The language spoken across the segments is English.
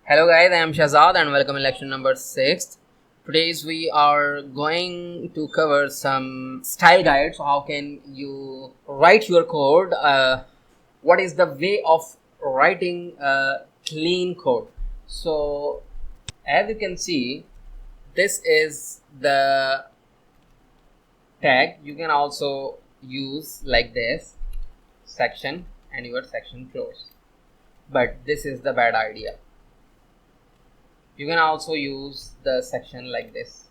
Hello guys, I am Shahzad and welcome in lecture number 6. Today's we are going to cover some style guides. So how can you write your code? What is the way of writing a clean code? So as you can see, this is the tag. You can also use like this section and your section close. But this is the bad idea. You can also use the section like this.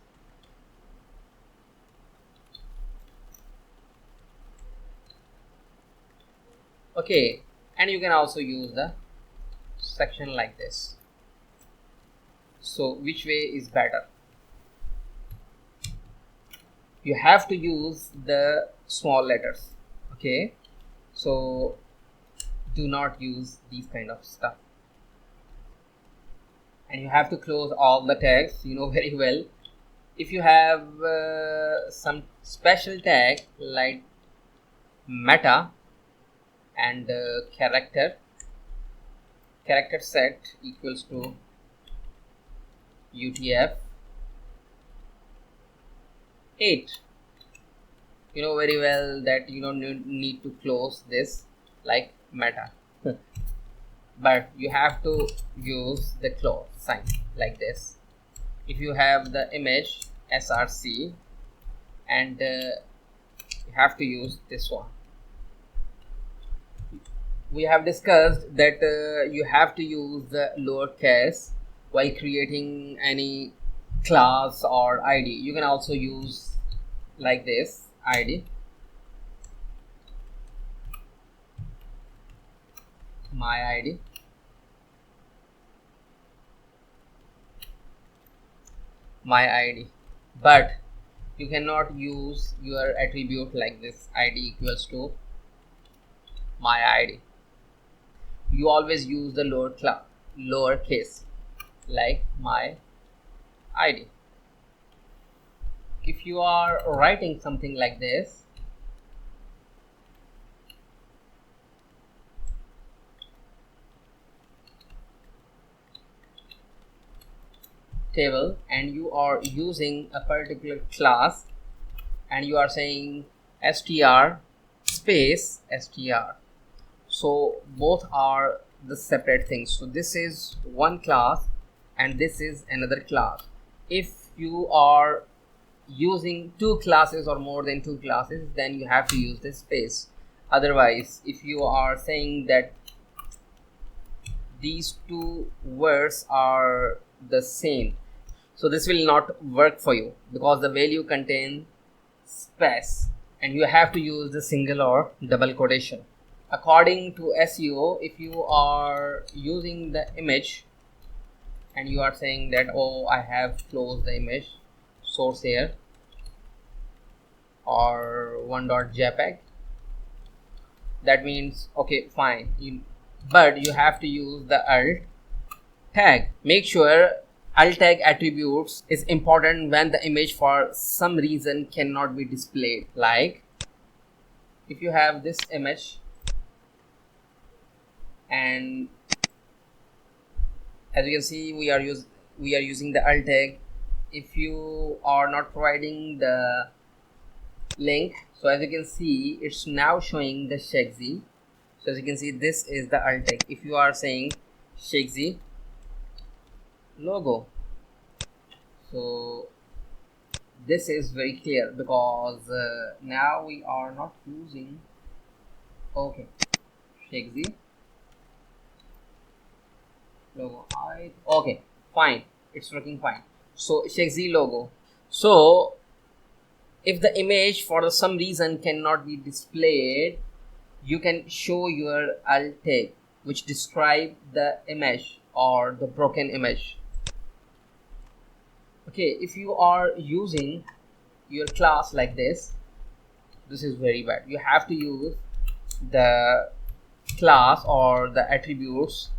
Okay, and you can also use the section like this. So which way is better? You have to use the small letters. Okay, so do not use these kind of stuff. And you have to close all the tags, you know very well. If you have some special tag like meta and character set equals to UTF 8, you know very well that you don't need to close this like meta but you have to use the close sign like this. If you have the image src and you have to use this one. We have discussed that you have to use the lowercase while creating any class or id. You can also use like this id, my id, but you cannot use your attribute like this id equals to my id. You always use the lowercase like my id. If you are writing something like this, table, and you are using a particular class and you are saying str space str, so both are the separate things. So this is one class and this is another class. If you are using two classes or more than two classes, then you have to use this space. Otherwise, if you are saying that these two words are the same, so this will not work for you because the value contains space and you have to use the single or double quotation. According to SEO, if you are using the image and you are saying that, oh, I have closed the image source here or one.jpg, that means okay, fine, but you have to use the alt tag. Make sure alt tag attributes is important when the image for some reason cannot be displayed. Like if you have this image and as you can see we are using the alt tag. If you are not providing the link, so as you can see it's now showing the Shakesy. So as you can see, this is the alt tag. If you are saying Shakesy logo, so this is very clear because now we are not using okay Shakesy logo. Okay, fine, it's working fine. So Shakesy logo. So if the image for some reason cannot be displayed, you can show your alt tag which describe the image or the broken image. Okay, if you are using your class like this is very bad. You have to use the class or the attributes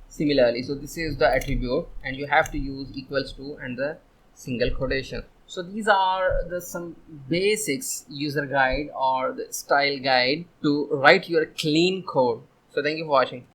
similarly. So this is the attribute and you have to use equals to and the single quotation. So these are the some basics user guide or the style guide to write your clean code. So thank you for watching.